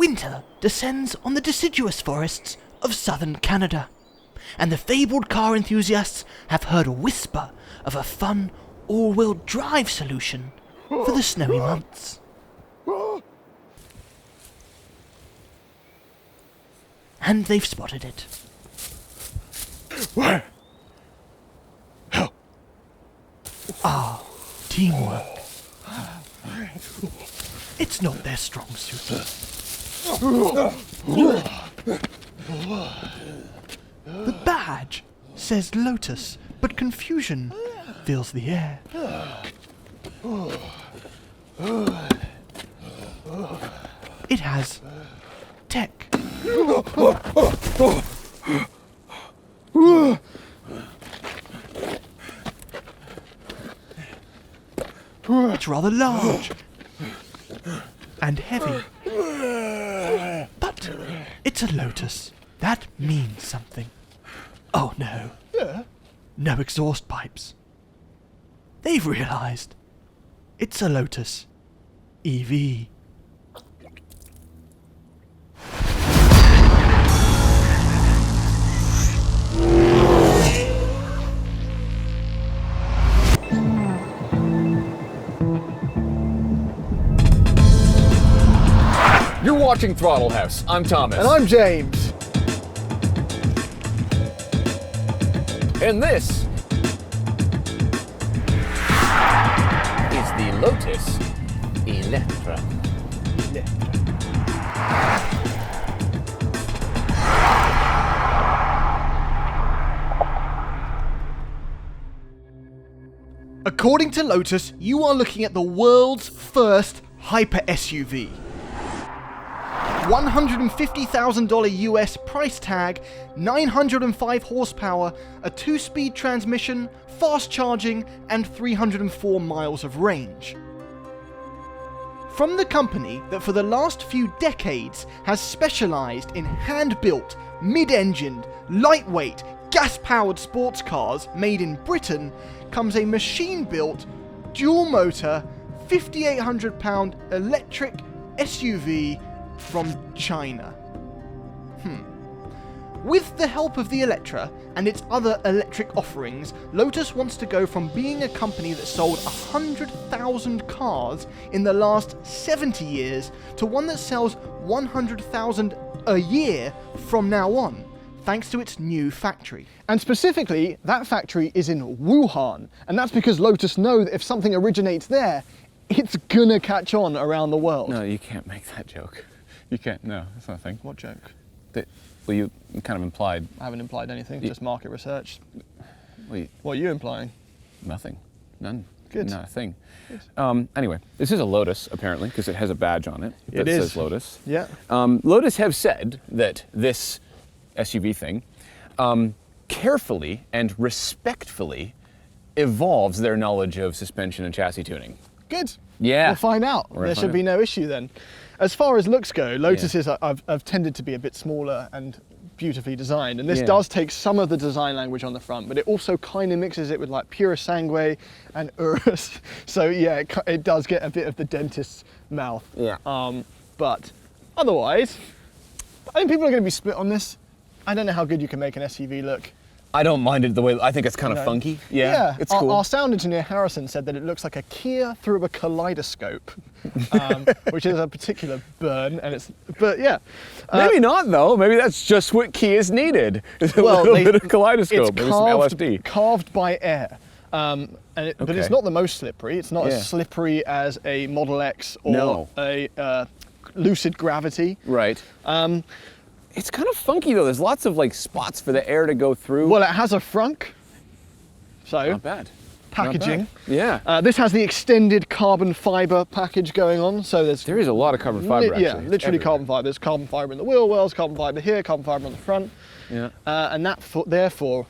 Winter descends on the deciduous forests of southern Canada, and the fabled car enthusiasts have heard a whisper of a fun all-wheel drive solution for the snowy months. And they've spotted it. Where? Teamwork. It's not their strong suit. The badge says Lotus, but confusion fills the air. It has tech. It's rather large and heavy. But it's a Lotus. That means something. Oh no. No exhaust pipes. They've realised. It's a Lotus EV. You're watching Throttle House. I'm Thomas. And I'm James. And this is the Lotus Eletre. According to Lotus, you are looking at the world's first hyper SUV. $150,000 US price tag, 905 horsepower, a 2-speed transmission, fast charging, and 304 miles of range. From the company that for the last few decades has specialised in hand-built, mid-engined, lightweight, gas-powered sports cars made in Britain, comes a machine-built, dual-motor, 5,800-pound electric SUV from China. With the help of the Eletre and its other electric offerings, Lotus wants to go from being a company that sold 100,000 cars in the last 70 years to one that sells 100,000 a year from now on, thanks to its new factory. And specifically, that factory is in Wuhan, and that's because Lotus know that if something originates there, it's gonna catch on around the world. No, you can't make that joke. You can't. No, that's not a thing. What joke? Well, you kind of implied. I haven't implied anything, just market research. Well, What are you implying? nothing. None. Good. Not a thing. Anyway, this is a Lotus, apparently, because it has a badge on it that It is. says Lotus. Yeah. Lotus have said that this SUV thing carefully and respectfully evolves their knowledge of suspension and chassis tuning. Good. Yeah. We'll find out. There should be no issue then. As far as looks go, Lotuses have tended to be a bit smaller and beautifully designed, and this does take some of the design language on the front, but it also kind of mixes it with like pura sangue and urus. So yeah, it does get a bit of the dentist's mouth. Yeah. But otherwise, I think people are going to be split on this. I don't know how good you can make an SUV look. I don't mind it the way, I think it's kind of funky. Yeah, it's cool. Our sound engineer Harrison said that it looks like a Kia through a kaleidoscope, which is a particular burn, and but yeah. Maybe not though, maybe that's just what Kia's needed. Is a little bit of kaleidoscope, maybe some LSD. Carved by air. But it's not the most slippery. It's not as slippery as a Model X or a Lucid Gravity. Right. It's kind of funky though. There's lots of like spots for the air to go through. Well, it has a frunk. So not bad. Packaging. Not bad. Yeah. This has the extended carbon fiber package going on. So there is a lot of carbon fiber. Yeah, literally carbon fiber. There's carbon fiber in the wheel wells, carbon fiber here, carbon fiber on the front. Yeah. And that therefore,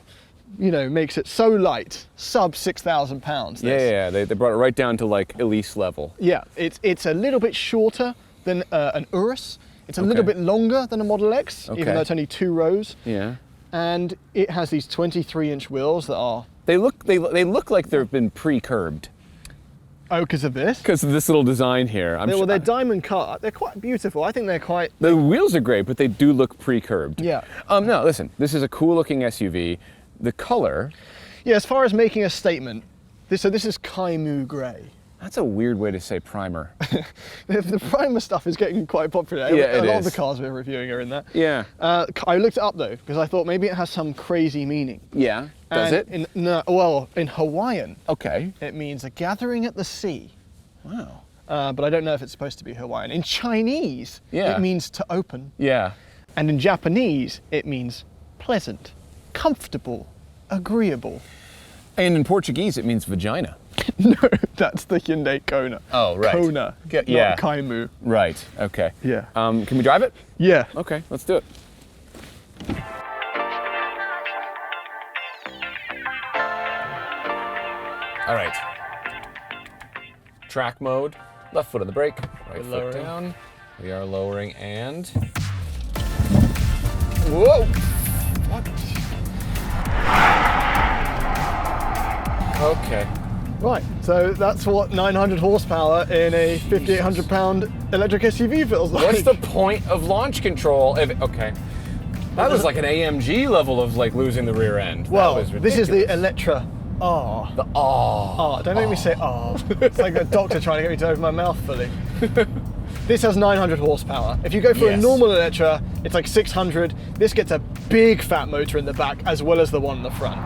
makes it so light, sub 6,000 pounds. Yeah. They brought it right down to like Elise level. Yeah. It's a little bit shorter than an Urus. It's a little bit longer than a Model X, even though it's only 2 rows. Yeah. And it has these 23-inch wheels that are... They look like they've been pre-curbed. Oh, because of this? Because of this little design here. Well, they're diamond cut. They're quite beautiful. I think they're quite... The wheels are great, but they do look pre-curbed. Yeah. No, listen, this is a cool-looking SUV. The color... Yeah, as far as making a statement, so this is Kaimu Grey. That's a weird way to say primer. The primer stuff is getting quite popular. Yeah, a lot of the cars we're reviewing are in that. Yeah. I looked it up though, because I thought maybe it has some crazy meaning. Yeah. Does it? In Hawaiian, Okay. it means a gathering at the sea. Wow. But I don't know if it's supposed to be Hawaiian. In Chinese, Yeah. it means to open. Yeah. And in Japanese, it means pleasant, comfortable, agreeable. And in Portuguese, it means vagina. No, that's the Hyundai Kona. Oh, right. Kona, Yeah. not Kaimu. Right. Okay. Yeah. Can we drive it? Yeah. Okay, let's do it. All right. Track mode. Left foot on the brake. Right foot down. We are lowering and. Whoa! What? Okay. Right, so that's what 900 horsepower in a 5,800 pound electric SUV feels like. What's the point of launch control? Okay. That was like an AMG level of like losing the rear end. Well, That was this is the ridiculous. Electra R. The R. Don't make me say R. It's like a doctor trying to get me to open my mouth fully. This has 900 horsepower. If you go for a Yes. normal Electra, it's like 600. This gets a big fat motor in the back as well as the one in the front.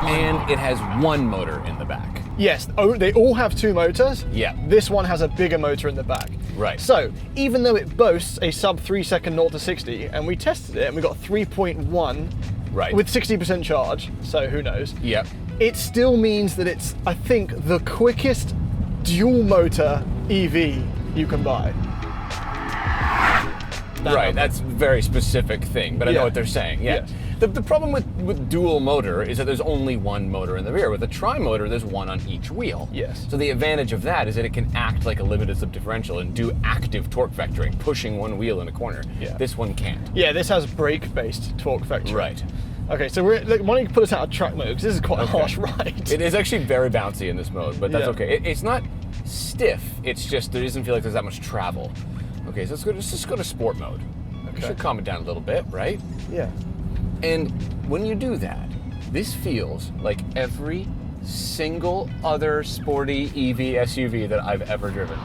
And it has one motor in the back. Yes, they all have two motors. Yeah. This one has a bigger motor in the back. Right. So, even though it boasts a sub 3 second 0 to 60, and we tested it and we got 3.1 Right. with 60% charge, so who knows? Yep. It still means that it's, I think, the quickest dual motor EV you can buy. Right, that's a very specific thing, but I know what they're saying. Yeah. Yeah. The problem with dual motor is that there's only one motor in the rear. With a tri-motor, there's one on each wheel. Yes. So the advantage of that is that it can act like a limited slip differential and do active torque vectoring, pushing one wheel in a corner. Yeah. This one can't. Yeah, this has brake-based torque vectoring. Right. Okay, so why don't you put us out of track mode, because this is quite a harsh ride. It is actually very bouncy in this mode, but that's Yeah. okay. It's not stiff, it's just there doesn't feel like there's that much travel. Okay, so let's just go to sport mode. Okay. Should calm it down a little bit, right? Yeah. And when you do that, this feels like every single other sporty EV SUV that I've ever driven.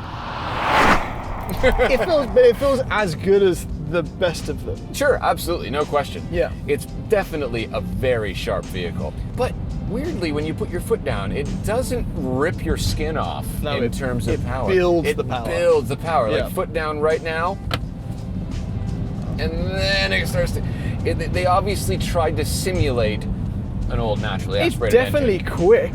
It feels as good as the best of them. Sure, absolutely, no question. Yeah. It's definitely a very sharp vehicle. But weirdly, when you put your foot down, it doesn't rip your skin off in terms of power. It builds the power. It builds the power. Yeah. Like foot down right now, and then it starts to... They obviously tried to simulate an old naturally It's aspirated definitely engine. quick.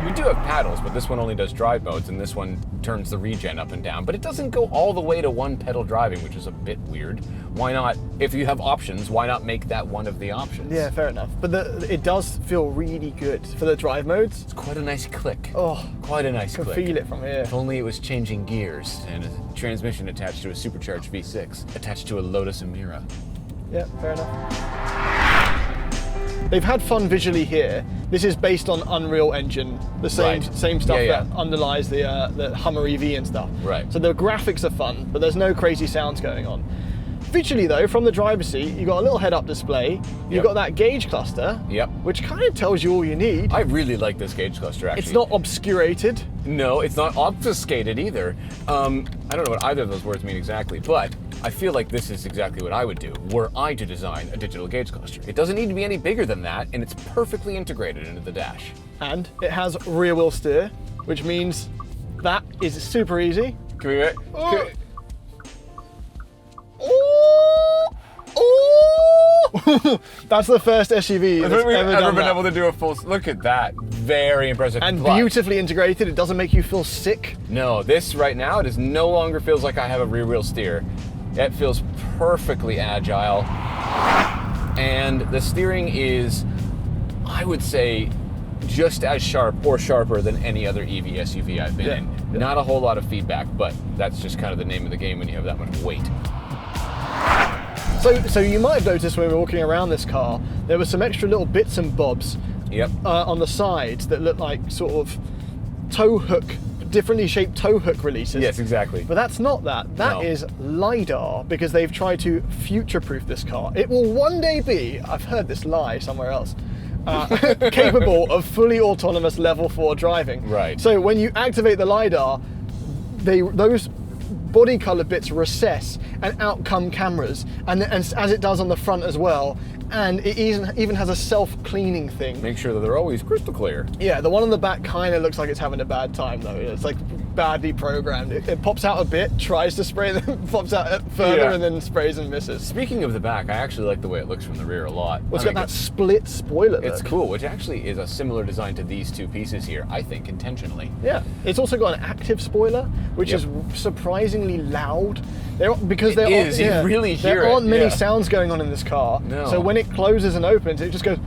We do have paddles, but this one only does drive modes, and this one turns the regen up and down. But it doesn't go all the way to one pedal driving, which is a bit weird. Why not, if you have options, why not make that one of the options? Yeah, fair enough. But it does feel really good for the drive modes. It's quite a nice click. Oh, Quite a nice I can click. feel it from here. If only it was changing gears and a transmission attached to a supercharged V6, attached to a Lotus Emira. Yeah, fair enough. They've had fun visually here. This is based on Unreal Engine, the same stuff Yeah. that underlies the Hummer EV and stuff. Right. So the graphics are fun, but there's no crazy sounds going on. Visually though, from the driver's seat, you've got a little head-up display, you've Yep. got that gauge cluster, Yep. which kind of tells you all you need. I really like this gauge cluster, actually. It's not obscurated. No, it's not obfuscated either. I don't know what either of those words mean exactly, but I feel like this is exactly what I would do were I to design a digital gauge cluster. It doesn't need to be any bigger than that, and it's perfectly integrated into the dash. And it has rear wheel steer, which means that is super easy. Can we wait? Oh. That's the first SUV that's Have we ever ever done been that. able to do a full... Look at that. Very impressive. And But beautifully integrated. It doesn't make you feel sick. no, this right now, it is no longer feels like I have a rear wheel steer. It feels perfectly agile. And the steering is, I would say, just as sharp or sharper than any other EV SUV I've been in. Yeah. Not a whole lot of feedback, but that's just kind of the name of the game when you have that much weight. So you might have noticed when we were walking around this car, there were some extra little bits and bobs Yep. On the sides that look like sort of tow hook, differently shaped tow hook releases. Yes, exactly. But that's not that. That is LiDAR, because they've tried to future-proof this car. It will one day be, I've heard this lie somewhere else, capable of fully autonomous level 4 driving. Right. So when you activate the LiDAR, those body color bits recess and out come cameras, and as it does on the front as well, and it even has a self-cleaning thing. Make sure that they're always crystal clear. Yeah, the one on the back kind of looks like it's having a bad time though. It's like badly programmed. It pops out a bit, tries to spray, then pops out further, and then sprays and misses. Speaking of the back, I actually like the way it looks from the rear a lot. Well, it's got that split spoiler look. It's cool, which actually is a similar design to these two pieces here, I think, intentionally. Yeah, it's also got an active spoiler, which is surprisingly loud. It really hear There aren't many yeah. sounds going on in this car. No. So when it closes and opens, it just goes.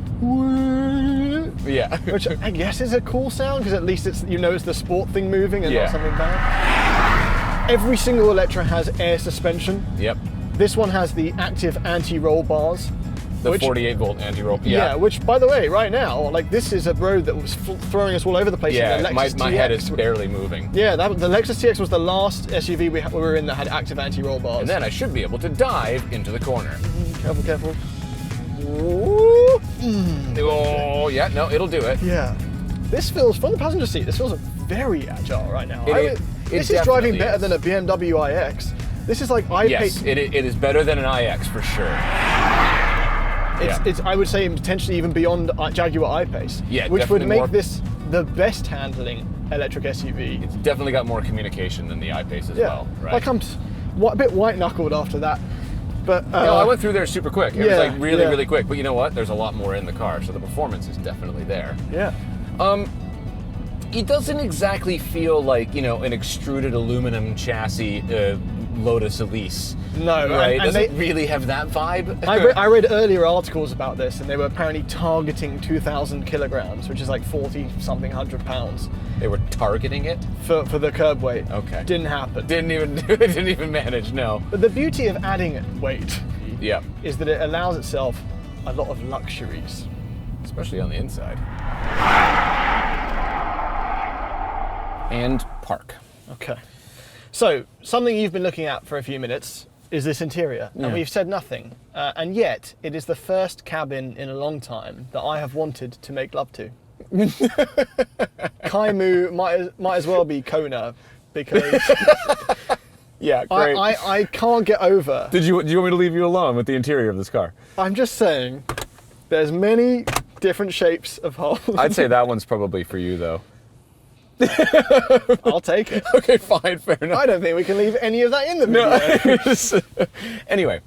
Yeah. Which I guess is a cool sound, because at least it's the sport thing moving and Yeah. not something bad. Every single Eletre has air suspension. Yep. This one has the active anti-roll bars. The 48 volt anti-roll. Yeah, which, by the way, right now, like, this is a road that was throwing us all over the place. Yeah, in the Lexus my TX. head is barely moving. Yeah, the Lexus TX was the last SUV we were in that had active anti-roll bars. And then I should be able to dive into the corner. Careful, careful. Oh, yeah, no, it'll do it. Yeah. This feels, from the passenger seat, this feels very agile right now. This is driving definitely better is. than a BMW iX. This is like I-Pace. Yes, it is better than an iX for sure. It's I would say potentially even beyond Jaguar I-Pace. Yeah, which would definitely make more. this the best handling electric SUV. It's definitely got more communication than the iPace as well, right? Like I'm a bit white-knuckled after that. But no, I went through there super quick. It was like really, yeah. really quick. But you know what? There's a lot more in the car, so the performance is definitely there. Yeah. It doesn't exactly feel like, an extruded aluminum chassis Lotus Elise. No, right? and Doesn't really have that vibe. I read earlier articles about this, and they were apparently targeting 2,000 kilograms, which is like 40-something hundred pounds. They were targeting it for the curb weight. Okay. Didn't happen. Didn't even manage. No. But the beauty of adding weight Yeah. is that it allows itself a lot of luxuries. Especially on the inside. And park. Okay. So, something you've been looking at for a few minutes is this interior, and we've said nothing. And yet, it is the first cabin in a long time that I have wanted to make love to. Kaimu might as well be Kona, because Yeah, great. I can't get over. Do you want me to leave you alone with the interior of this car? I'm just saying, there's many different shapes of holes. I'd say that one's probably for you, though. I'll take it. Okay, fine, fair enough. I don't think we can leave any of that in the video. No. Anyway,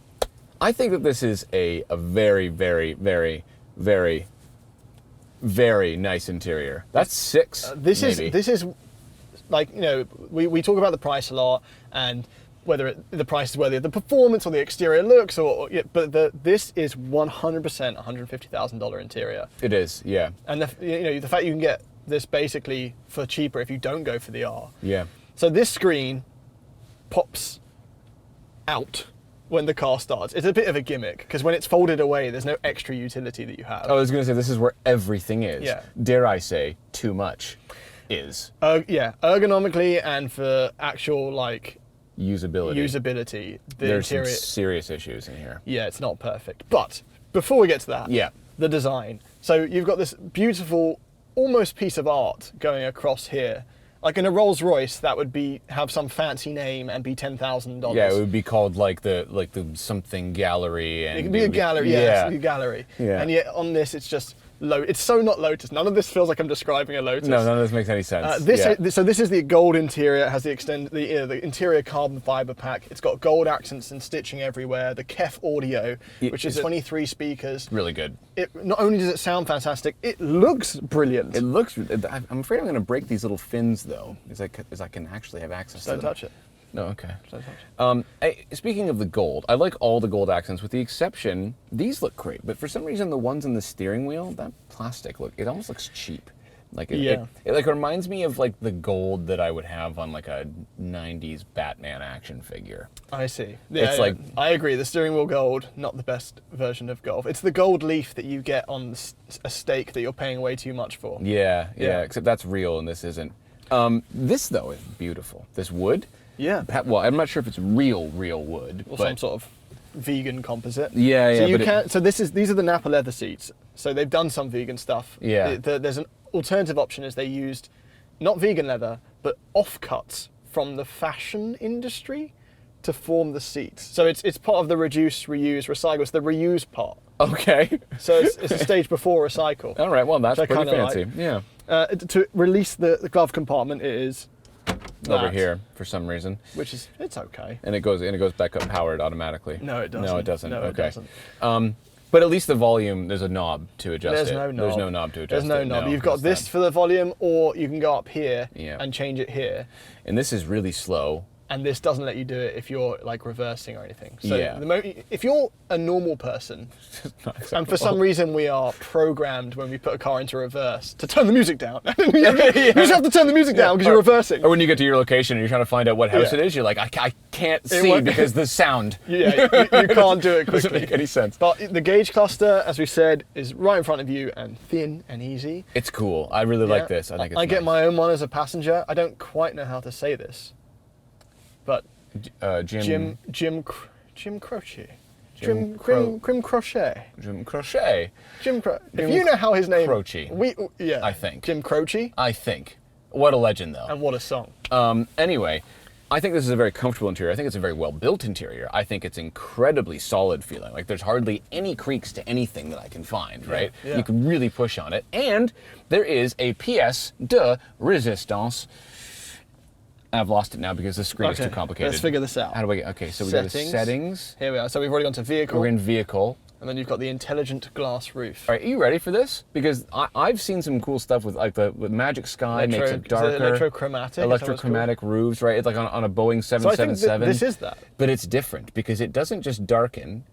I think that this is a very, very, very, very, very nice interior. That's 6. This is like, we talk about the price a lot, and whether the price is worthy of the performance or the exterior looks, but this is 100% $150,000 interior. It is, yeah. And the fact you can get this basically for cheaper if you don't go for the R. Yeah. So this screen pops out when the car starts. It's a bit of a gimmick, because when it's folded away, there's no extra utility that you have. I was going to say, this is where everything is. Yeah. Dare I say, too much is. Yeah, ergonomically and for actual, usability, the There's interior. some serious issues in here. Yeah, it's not perfect. But before we get to that, Yeah. the design. So you've got this beautiful, almost piece of art going across here. Like in a Rolls Royce, that would have some fancy name and be $10,000. Yeah, it would be called like the something gallery. And It could be a gallery, yeah, it's a gallery. Yeah. And yet on this, it's just it's so not Lotus. None of this feels like I'm describing a Lotus. No, none of this makes any sense. So this is the gold interior. It has the interior carbon fiber pack. It's got gold accents and stitching everywhere. The KEF audio, which is 23 speakers. Really good. It not only does it sound fantastic, it looks brilliant. It looks. I'm afraid I'm going to break these little fins though, as I can actually have access to them. Don't touch it. No, okay. Don't touch it. Speaking of the gold, I like all the gold accents, with the exception, these look great, but for some reason the ones in the steering wheel, that plastic look, it almost looks cheap. Like Yeah. it like reminds me of like the gold that I would have on like a 90s Batman action figure. I see. It's like- I agree. The steering wheel gold, not the best version of Golf. It's the gold leaf that you get on a steak that you're paying way too much for. Yeah, Yeah. except that's real and this isn't. This though is beautiful. This wood. Yeah. Well, I'm not sure if it's real wood, Or but some sort of vegan composite. Yeah, So yeah, you but can. So these are the Napa leather seats. So they've done some vegan stuff. Yeah. There's an alternative option is they used not vegan leather but offcuts from the fashion industry to form the seats. So it's part of the reduce, reuse, recycle. It's the reuse part. okay. So it's a stage before recycle. All right, well that's Which I pretty kinda fancy. like. Yeah. To release the glove compartment, it is Over that, here for some reason. which is it's okay. And it goes back up powered automatically. No, it doesn't. No, it doesn't. No, okay. it doesn't. But at least the volume, there's a knob to adjust There's it. no knob. There's no knob to adjust There's no it. knob. You've got it's this that. for the volume, or you can go up here Yeah. and change it here. And this is really slow. And this doesn't let you do it if you're like reversing or anything. So Yeah. if you're a normal person, and for some reason we are programmed when we put a car into reverse to turn the music down. you just have to turn the music down because you're reversing. Or when you get to your location and you're trying to find out what house Yeah. it is, you're like, I can't see won't- because the sound. Yeah, you can't do it Doesn't quickly. make any sense. But the gauge cluster, as we said, is right in front of you and thin and easy. It's cool. I really like this. I think it's I get nice. my own one as a passenger. I don't quite know how to say this, but Jim Croce. Jim Grim Crochet. Jim Crochet, Jim Croce. If Jim you know how his name... Croce. Yeah. I think. Jim Croce. I think. What a legend, though. And what a song. Anyway, I think this is a very comfortable interior. I think it's a very well-built interior. I think it's incredibly solid feeling. Like there's hardly any creaks to anything that I can find, right? yeah. You can really push on it. And there is a pièce de résistance. I've lost it now because the screen is too complicated. Let's figure this out. How do I get, okay, so we go to settings. Here we are. So we've already gone to vehicle. We're in vehicle. And then you've got the intelligent glass roof. All right, are you ready for this? Because I've seen some cool stuff with like with Magic Sky makes it darker. Electrochromatic. Electrochromatic roofs, right? It's like on a Boeing So I think 777. this is that. But it's different because it doesn't just darken,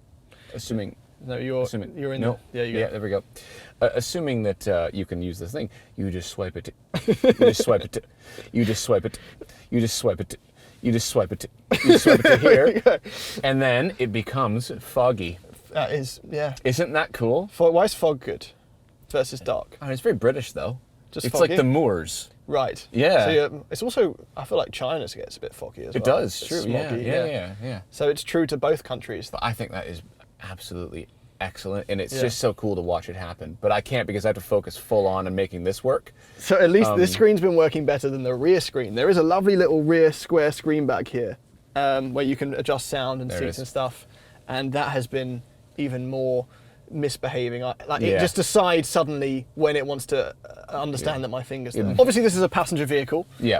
assuming... No, you're in no. yeah, There we go. Assuming that you can use this thing, you just swipe it. You just swipe it. You just swipe it. You just swipe it. You just swipe it. You just swipe it to here, and then it becomes foggy. That is, yeah. Isn't that cool? Why is fog good versus dark? Oh, it's very British though. Just it's foggy? like the Moors. Right. Yeah. So it's also, I feel like China gets a bit foggy as well. It does. It's True. smoggy, Yeah. So it's true to both countries. But I think that is absolutely excellent, and it's Yeah. just so cool to watch it happen. But I can't because I have to focus full on and making this work. So at least this screen's been working better than the rear screen. There is a lovely little rear square screen back here where you can adjust sound and There it seats is. and stuff. And that has been even more misbehaving. It Yeah. just decides suddenly when it wants to understand that my finger's there. Yeah. Obviously, this is a passenger vehicle. Yeah.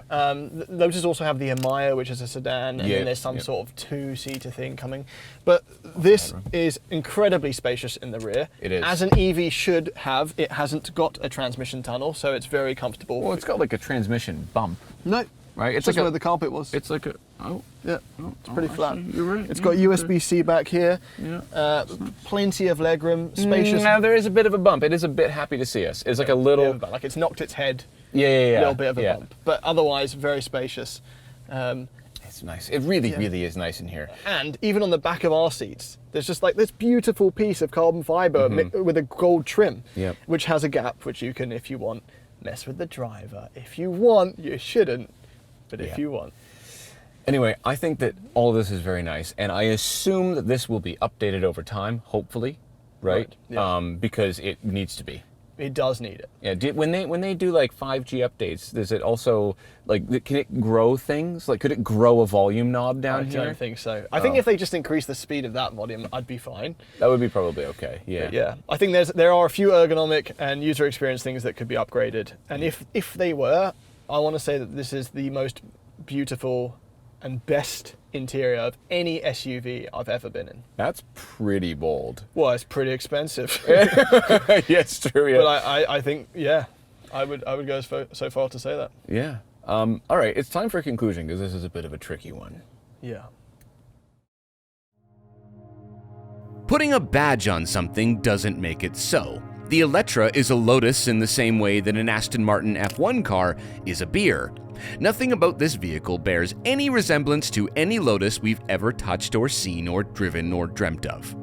Lotus also have the Amaya, which is a sedan, and Yeah, then there's some yeah. sort of two-seater thing coming. But this is incredibly spacious in the rear. It is. As an EV should have. It hasn't got a transmission tunnel, so it's very comfortable. Well, it's got like a transmission bump, No, right? it's just where the carpet was. It's like a Yeah, it's pretty flat. You're right. It's got USB-C back here. Yeah. Plenty of legroom, spacious. Now there is a bit of a bump. It is a bit happy to see us. It's like a little. But like it's knocked its head. Yeah. Little bit of a bump, but otherwise very spacious. It's nice. It really is nice in here. And even on the back of our seats, there's just like this beautiful piece of carbon fiber with a gold trim, Yep. which has a gap, which you can, if you want, mess with the driver. If you want, you shouldn't, but if Yeah. you want. Anyway, I think that all of this is very nice, and I assume that this will be updated over time, hopefully, right? Yeah. Because it needs to be. It does need it. Yeah. When they do like 5G updates, does it also like can it grow things? Like could it grow a volume knob down I here? don't think so. I think if they just increase the speed of that volume, I'd be fine. That would be probably okay. Yeah. Yeah, I think there are a few ergonomic and user experience things that could be upgraded. And if they were, I want to say that this is the most beautiful and best interior of any SUV I've ever been in. That's pretty bold. Well, it's pretty expensive. Yes, true. Yeah. But I think, yeah, I would go so far to say that. Yeah. All right. It's time for a conclusion because this is a bit of a tricky one. Yeah. Putting a badge on something doesn't make it so. The Eletre is a Lotus in the same way that an Aston Martin F1 car is a beer. Nothing about this vehicle bears any resemblance to any Lotus we've ever touched or seen or driven or dreamt of.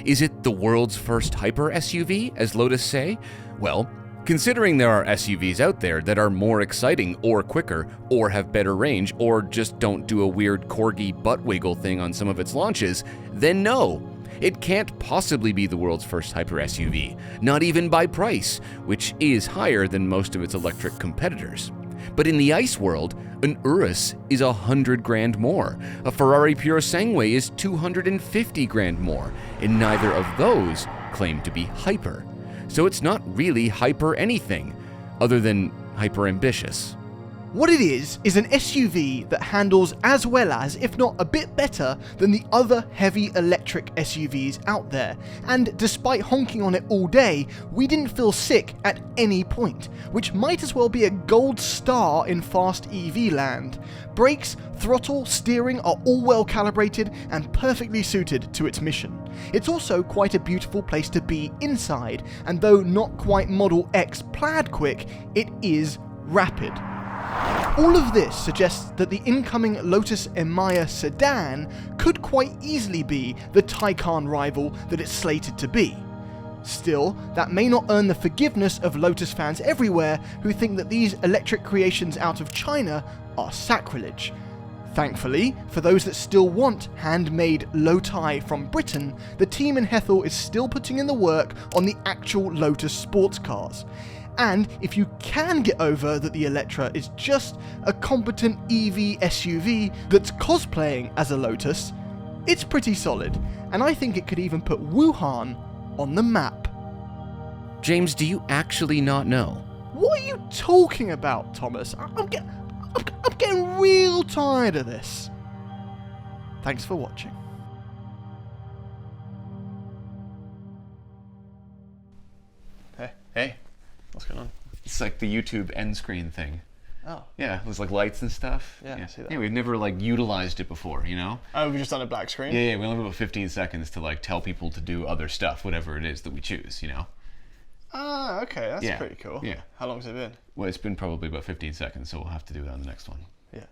Is it the world's first hyper SUV, as Lotus say? Well, considering there are SUVs out there that are more exciting or quicker or have better range or just don't do a weird corgi butt wiggle thing on some of its launches, then no. It can't possibly be the world's first hyper SUV, not even by price, which is higher than most of its electric competitors. But in the ICE world, an Urus is 100 grand more, a Ferrari Puro Sangue is 250 grand more, and neither of those claim to be hyper. So it's not really hyper anything, other than hyper ambitious. What it is an SUV that handles as well as, if not a bit better, than the other heavy electric SUVs out there. And despite honking on it all day, we didn't feel sick at any point, which might as well be a gold star in fast EV land. Brakes, throttle, steering are all well calibrated and perfectly suited to its mission. It's also quite a beautiful place to be inside, and though not quite Model X plaid quick, it is rapid. All of this suggests that the incoming Lotus Emira sedan could quite easily be the Taycan rival that it's slated to be. Still, that may not earn the forgiveness of Lotus fans everywhere who think that these electric creations out of China are sacrilege. Thankfully, for those that still want handmade Lotai from Britain, the team in Hethel is still putting in the work on the actual Lotus sports cars. And if you can get over that the Eletre is just a competent EV SUV that's cosplaying as a Lotus, it's pretty solid, and I think it could even put Wuhan on the map. James, do you actually not know? What are you talking about, Thomas? I'm getting real tired of this. Thanks for watching. Hey. What's going on? It's like the YouTube end screen thing. Oh. Yeah, it was like lights and stuff. Yeah, I see that. Yeah, we've never like utilized it before, you know? Oh, we've just done a black screen? Yeah, we only have about 15 seconds to like tell people to do other stuff, whatever it is that we choose, you know? Ah, okay, that's Yeah. pretty cool. Yeah. How long's it been? Well, it's been probably about 15 seconds, so we'll have to do it on the next one. Yeah.